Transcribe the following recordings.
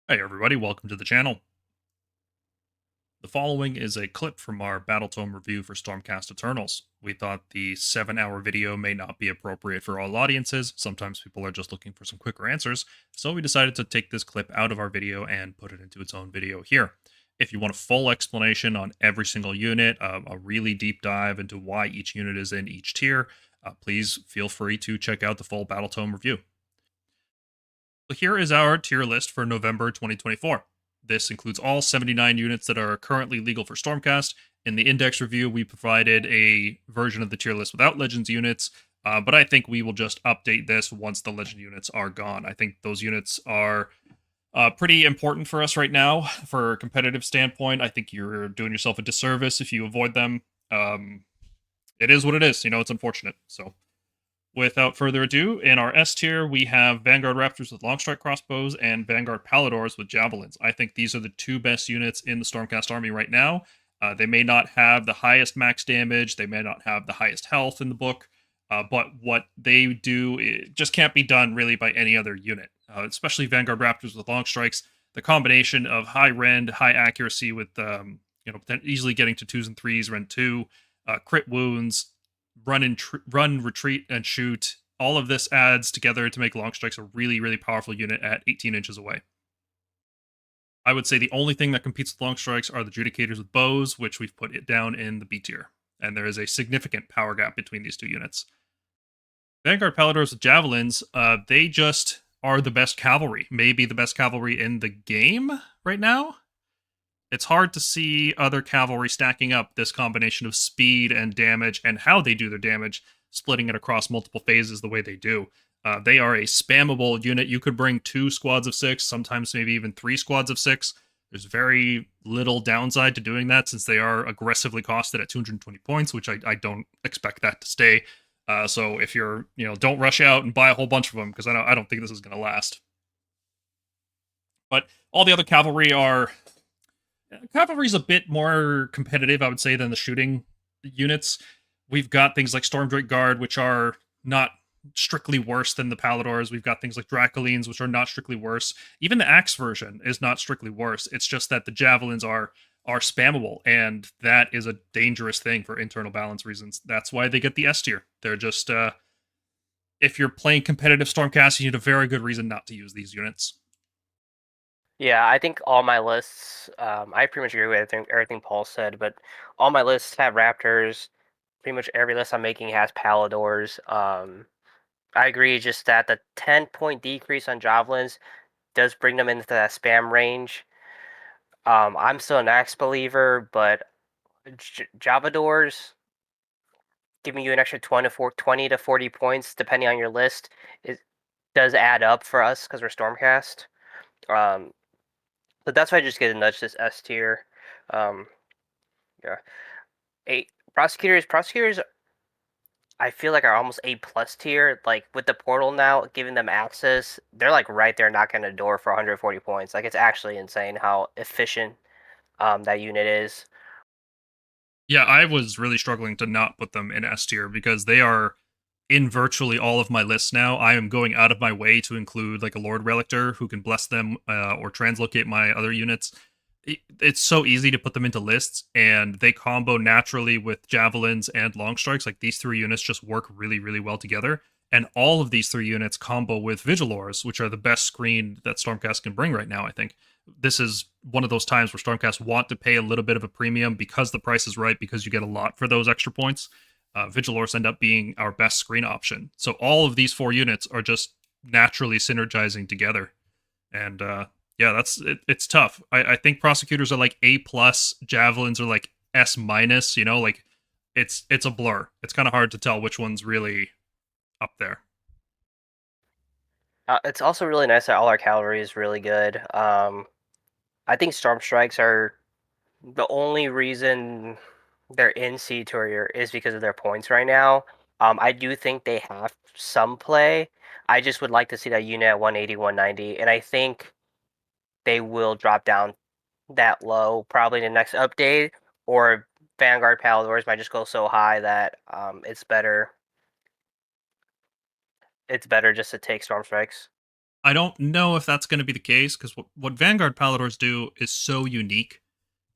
Hey everybody, welcome to the channel. The following is a clip from our Battletome review for Stormcast Eternals. We thought the 7-hour video may not be appropriate for all audiences. Sometimes people are just looking for some quicker answers, so we decided to take this clip out of our video and put it into its own video here. If you want a full explanation on every single unit, a really deep dive into why each unit is in each tier, please feel free to check out the full Battletome review. So here is our tier list for November 2024. This includes all 79 units that are currently legal for Stormcast. In the index review, we provided a version of the tier list without Legends units, but I think we will just update this once the Legend units are gone. I think those units are pretty important for us right now for a competitive standpoint. I think you're doing yourself a disservice if you avoid them. It is what it is. It's unfortunate. So without further ado, in our S tier, we have Vanguard Raptors with Longstrike crossbows and Vanguard Paladors with javelins. I think these are the two best units in the Stormcast army right now. They may not have the highest max damage, they may not have the highest health in the book, but what they do it just can't be done really by any other unit. Especially Vanguard Raptors with long strikes. The combination of high rend, high accuracy with easily getting to 2s and 3s, rend 2, crit wounds, run, retreat, and shoot. All of this adds together to make long strikes a really, really powerful unit at 18 inches away. I would say the only thing that competes with long strikes are the Judicators with bows, which we've put it down in the B tier. And there is a significant power gap between these two units. Vanguard Paladors with javelins, they just are the best cavalry. Maybe the best cavalry in the game right now. It's hard to see other cavalry stacking up this combination of speed and damage and how they do their damage, splitting it across multiple phases the way they do. They are a spammable unit. You could bring 2 squads of 6, sometimes maybe even 3 squads of 6. There's very little downside to doing that since they are aggressively costed at 220 points, which I don't expect that to stay. So if you're, don't rush out and buy a whole bunch of them because I don't think this is going to last. But all the other cavalry are Cavalry's a bit more competitive, I would say, than the shooting units. We've got things like Stormdrake Guard, which are not strictly worse than the Paladors. We've got things like Dracolines, which are not strictly worse. Even the Axe version is not strictly worse. It's just that the Javelins are spammable, and that is a dangerous thing for internal balance reasons. That's why they get the S tier. They're just, if you're playing competitive Stormcast, you need a very good reason not to use these units. Yeah, I think all my lists, I pretty much agree with everything Paul said, but all my lists have Raptors. Pretty much every list I'm making has Paladors. I agree just that the 10-point decrease on Javelins does bring them into that spam range. I'm still an Axe believer, but Javadors giving you an extra 20 to 40 points, depending on your list, it does add up for us because we're Stormcast. But that's why I just get a nudge this S tier. Um, yeah, prosecutors. I feel like are almost A plus tier. Like with the portal now, giving them access, they're like right there knocking the door for 140 points. Like it's actually insane how efficient that unit is. Yeah, I was really struggling to not put them in S tier because they are in virtually all of my lists now. I am going out of my way to include like a Lord Relictor who can bless them or translocate my other units. It's so easy to put them into lists, and they combo naturally with javelins and long strikes. Like these 3 units just work really, really well together. And all of these 3 units combo with Vigilors, which are the best screen that Stormcast can bring right now, I think. This is one of those times where Stormcast want to pay a little bit of a premium because the price is right, because you get a lot for those extra points. Vigilors end up being our best screen option. So all of these 4 units are just naturally synergizing together. And yeah, it's tough. I think prosecutors are like A plus, javelins are like S minus. Like it's a blur. It's kind of hard to tell which one's really up there. It's also really nice that all our cavalry is really good. I think Storm Strikes are the only reason they're in C tier is because of their points right now. I do think they have some play. I just would like to see that unit at 180, 190, and I think they will drop down that low probably in the next update, or Vanguard Paladors might just go so high that it's better. It's better just to take Storm Strikes. I don't know if that's going to be the case because what Vanguard Paladors do is so unique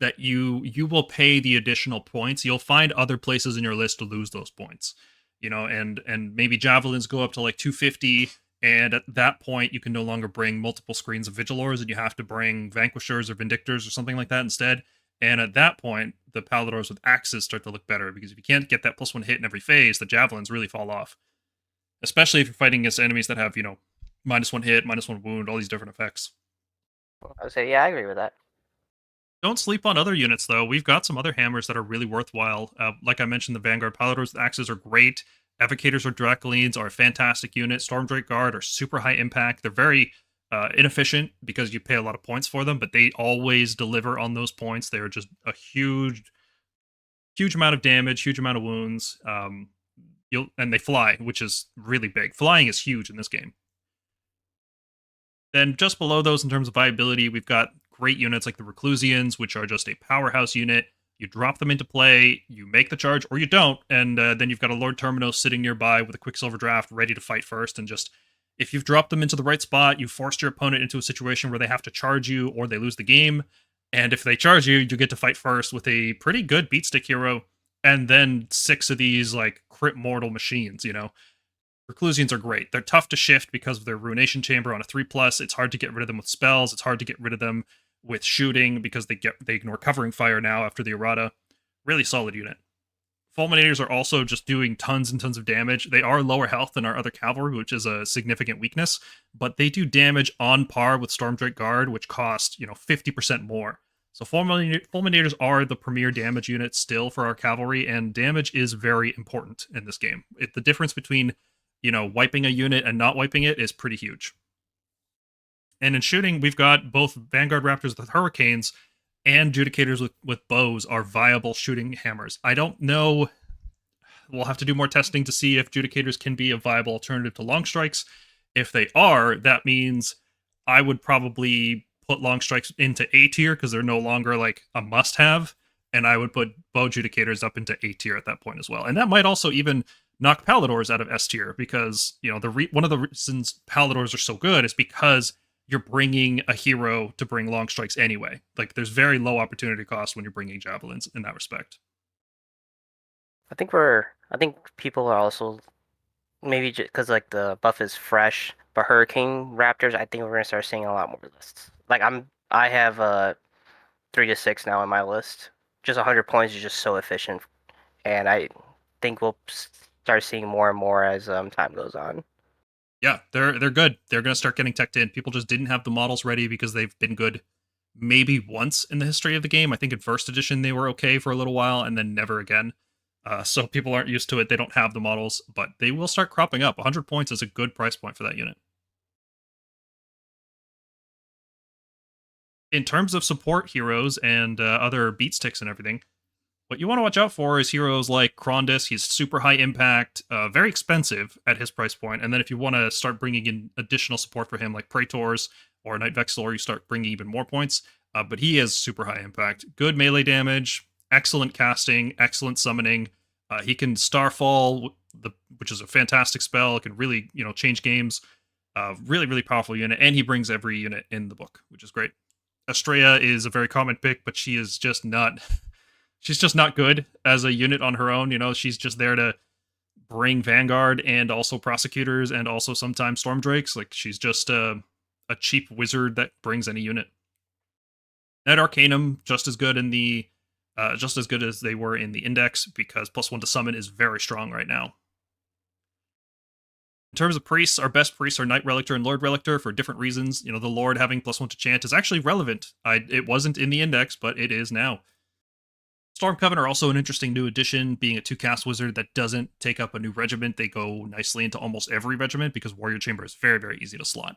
that you will pay the additional points. You'll find other places in your list to lose those points, and maybe javelins go up to like 250, and at that point you can no longer bring multiple screens of Vigilors, and you have to bring Vanquishers or Vindictors or something like that instead. And at that point, the Paladors with axes start to look better because if you can't get that +1 hit in every phase, the javelins really fall off. Especially if you're fighting against enemies that have, -1 hit, -1 wound, all these different effects. I would say, yeah, I agree with that. Don't sleep on other units, though. We've got some other hammers that are really worthwhile. Like I mentioned, the Vanguard Paladors with axes are great. Evocators or Dracolines are a fantastic unit. Stormdrake Guard are super high impact. They're very inefficient because you pay a lot of points for them, but they always deliver on those points. They are just a huge amount of damage, huge amount of wounds. And they fly, which is really big. Flying is huge in this game. Then just below those in terms of viability, we've got great units like the Reclusians, which are just a powerhouse unit. You drop them into play, you make the charge, or you don't, and then you've got a Lord Terminos sitting nearby with a Quicksilver Draft ready to fight first, and just, if you've dropped them into the right spot, you forced your opponent into a situation where they have to charge you or they lose the game, and if they charge you, you get to fight first with a pretty good beatstick hero, and then 6 of these, like, crit mortal machines, Reclusians are great. They're tough to shift because of their Ruination Chamber on a 3+. It's hard to get rid of them with spells. It's hard to get rid of them with shooting because they ignore covering fire now after the errata. Really solid unit. Fulminators are also just doing tons and tons of damage. They are lower health than our other cavalry, which is a significant weakness, but they do damage on par with Stormdrake Guard, which cost, 50% more. So Fulminators are the premier damage unit still for our cavalry, and damage is very important in this game. The difference between wiping a unit and not wiping it is pretty huge. And in shooting, we've got both Vanguard Raptors with Hurricanes and Judicators with bows are viable shooting hammers. I don't know. We'll have to do more testing to see if Judicators can be a viable alternative to Long Strikes. If they are, that means I would probably put Long Strikes into A tier because they're no longer like a must-have, and I would put Bow Judicators up into A tier at that point as well. And that might also even knock Paladors out of S tier because one of the reasons Paladors are so good is because you're bringing a hero to bring long strikes anyway. Like there's very low opportunity cost when you're bringing javelins in that respect. I think people are also maybe just because like the buff is fresh, but Hurricane Raptors, I think we're gonna start seeing a lot more lists. Like I have 3 to 6 now on my list. Just 100 points is just so efficient, and I think we'll start seeing more and more as time goes on. Yeah, they're good. They're going to start getting teched in. People just didn't have the models ready because they've been good maybe once in the history of the game. I think in first edition they were okay for a little while and then never again. So people aren't used to it. They don't have the models, but they will start cropping up. 100 points is a good price point for that unit. In terms of support heroes and other beat sticks and everything, what you want to watch out for is heroes like Krondys. He's super high impact, very expensive at his price point. And then if you want to start bringing in additional support for him, like Praetors or Night Vexilor, you start bringing even more points. But he is super high impact. Good melee damage, excellent casting, excellent summoning. He can Starfall, which is a fantastic spell. It can really, change games. Really, really powerful unit. And he brings every unit in the book, which is great. Estrella is a very common pick, but she is just not... She's just not good as a unit on her own. She's just there to bring Vanguard and also Prosecutors and also sometimes Stormdrakes. Like, she's just a cheap wizard that brings any unit. At Arcanum, just as good as they were in the Index, because +1 to summon is very strong right now. In terms of priests, our best priests are Knight Relictor and Lord Relictor for different reasons. The Lord having +1 to chant is actually relevant. It wasn't in the Index, but it is now. Storm Coven are also an interesting new addition, being a 2-cast wizard that doesn't take up a new regiment. They go nicely into almost every regiment because Warrior Chamber is very, very easy to slot.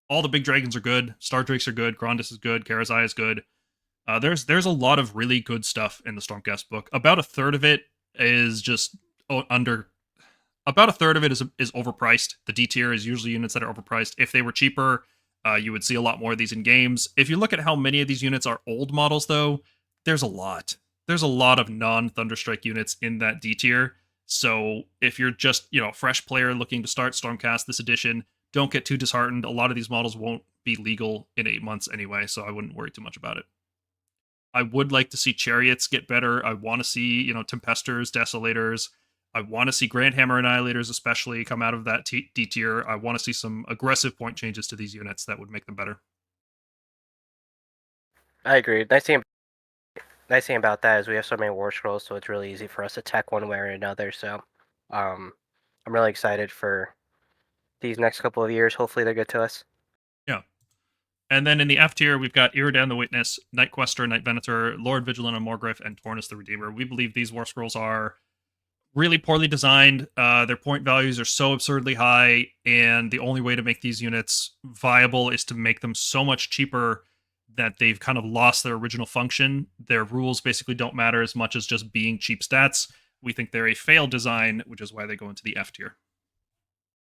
All the big dragons are good. Star Drakes are good. Grondis is good. Karazai is good. There's a lot of really good stuff in the Stormcast book. About a third of it is just under... About a third of it is overpriced. The D tier is usually units that are overpriced. If they were cheaper, you would see a lot more of these in games. If you look at how many of these units are old models, though, there's a lot. There's a lot of non-Thunderstrike units in that D tier. So if you're just, a fresh player looking to start Stormcast this edition, don't get too disheartened. A lot of these models won't be legal in 8 months anyway, so I wouldn't worry too much about it. I would like to see chariots get better. I want to see, Tempestors, Desolators. I want to see Grand Hammer Annihilators, especially, come out of that D tier. I want to see some aggressive point changes to these units that would make them better. I agree. Nice thing about that is we have so many war scrolls, so it's really easy for us to tech one way or another. So, um, I'm really excited for these next couple of years. Hopefully, they're good to us. Yeah. And then in the F tier, we've got Iridan the Witness, Night Quester, Night Venator, Lord Vigilant on Morgriff, and Tornus the Redeemer. We believe these war scrolls are really poorly designed. Their point values are so absurdly high, and the only way to make these units viable is to make them so much cheaper that they've kind of lost their original function. Their rules basically don't matter as much as just being cheap stats. We think they're a failed design, which is why they go into the F tier.